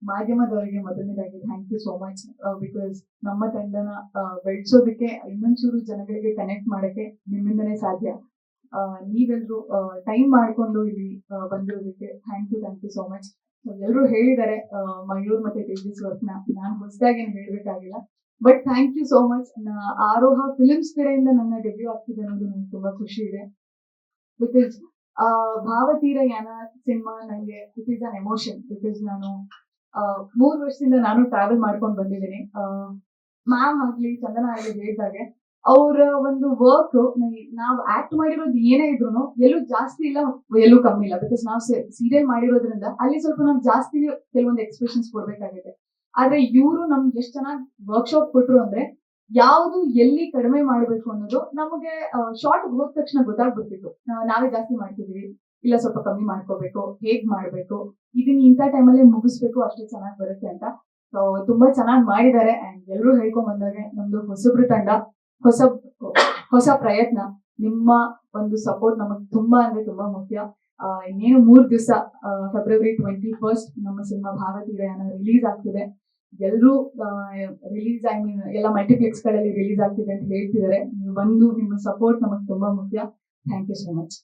ಮಾಧ್ಯಮದವರಿಗೆ ಮೊದಲನೇದಾಗಿ thank you so much. Because ನಮ್ಮ ತಂಡನ ಬೆಳೆಸೋದಕ್ಕೆ ಇನ್ನೊಂಚೂರು ಜನಗಳಿಗೆ ಕನೆಕ್ಟ್ ಮಾಡಕ್ಕೆ ನಿಮ್ಮಿಂದನೇ ಸಾಧ್ಯ. ನೀವೆಲ್ಲರೂ ಟೈಮ್ ಮಾಡ್ಕೊಂಡು ಇಲ್ಲಿ ಬಂದಿರೋದಕ್ಕೆ ಥ್ಯಾಂಕ್ ಯು ಸೋ ಮಚ್. ಎಲ್ಲರೂ ಹೇಳಿದ್ದಾರೆ ಮಯೂರ್ ಮತ್ತೆ ತೇಜಸ್ ವರ್ಕ್ನ, ನಾನು ಹೊಸದಾಗಿ ಏನು ಹೇಳ್ಬೇಕಾಗಿಲ್ಲ. But thank you so much. Aroha films ಕಡೆಯಿಂದ ನನ್ನ ಡೆಬ್ಯೂ ಆಗ್ತಿದೆ ಅನ್ನೋದು ನನಗೆ ತುಂಬಾ ಖುಷಿ ಇದೆ. ಬಿಕಾಸ್ ಭಾವತೀರ ಯಾನ ಸಿನಿಮಾ ನನಗೆ it is an emotion. Because ನಾನು 3 ವರ್ಷದಿಂದ ನಾನು ಟ್ರಾವೆಲ್ ಮಾಡ್ಕೊಂಡು ಬಂದಿದ್ದೀನಿ. ಮ್ಯಾಮ್ ಆಗ್ಲಿ ಚಂದನ ಆಗ್ಲಿ ಹೇಳಿದಾಗೆ ಅವರ ಒಂದು ವರ್ಕ್ ನಾವು ಆಕ್ಟ್ ಮಾಡಿರೋದು ಏನೇ ಇದ್ರು ಎಲ್ಲೂ ಜಾಸ್ತಿ ಇಲ್ಲ, ಎಲ್ಲೂ ಕಮ್ಮಿ ಇಲ್ಲ. ಬಿಕಾಸ್ ನಾವು ಸೀರಿಯಲ್ ಮಾಡಿರೋದ್ರಿಂದ ಅಲ್ಲಿ ಸ್ವಲ್ಪ ನಾವು ಜಾಸ್ತಿ ಕೆಲವೊಂದು ಎಕ್ಸ್ಪ್ರೆಷನ್ಸ್ ಕೊಡ್ಬೇಕಾಗಿದೆ. ಆದ್ರೆ ಇವರು ನಮ್ಗೆ ಎಷ್ಟು ಚೆನ್ನಾಗಿ ವರ್ಕ್ಶಾಪ್ ಕೊಟ್ರು ಅಂದ್ರೆ ಯಾವುದು ಎಲ್ಲಿ ಕಡಿಮೆ ಮಾಡ್ಬೇಕು ಅನ್ನೋದು ನಮಗೆ ಶಾರ್ಟ್ ಹೋದ ತಕ್ಷಣ ಗೊತ್ತಾಗ್ಬಿಡ್ತಿತ್ತು. ನಾವೇ ಜಾಸ್ತಿ ಮಾಡ್ತಿದೀವಿ, ಇಲ್ಲ ಸ್ವಲ್ಪ ಕಮ್ಮಿ ಮಾಡ್ಕೋಬೇಕು, ಹೇಗ್ ಮಾಡ್ಬೇಕು, ಇದನ್ನ ಇಂಥ ಟೈಮಲ್ಲಿ ಮುಗಿಸ್ಬೇಕು, ಅಷ್ಟೇ ಚೆನ್ನಾಗಿ ಬರುತ್ತೆ ಅಂತ. ಸೊ ತುಂಬಾ ಚೆನ್ನಾಗಿ ಮಾಡಿದ್ದಾರೆ. ಅಂಡ್ ಎಲ್ಲರೂ ಹೇಳ್ಕೊಂಡ್ ಬಂದಾಗೆ ನಮ್ದು ಹೊಸಬ್ರು ತಂಡ, ಹೊಸ ಪ್ರಯತ್ನ. ನಿಮ್ಮ ಒಂದು ಸಪೋರ್ಟ್ ನಮಗೆ ತುಂಬಾ ಅಂದ್ರೆ ತುಂಬಾ ಮುಖ್ಯ. ಇನ್ನೇನು 3 ದಿವಸ ಫೆಬ್ರವರಿ 21 ನಮ್ಮ ಸಿನಿಮಾ ಭಾವತೀರಯಾನ ರಿಲೀಸ್ ಆಗ್ತಿದೆ. ಎಲ್ಲರೂ ರಿಲೀಸ್ ಎಲ್ಲ ಮಲ್ಟಿಪ್ಲೆಕ್ಸ್ ಗಳಲ್ಲಿ ರಿಲೀಸ್ ಆಗ್ತಿದೆ ಅಂತ ಹೇಳ್ತಿದ್ದಾರೆ. ನೀವು ಬಂದು ನಿಮ್ಮ ಸಪೋರ್ಟ್ ನಮಗೆ ತುಂಬಾ ಮುಖ್ಯ. Thank you so much.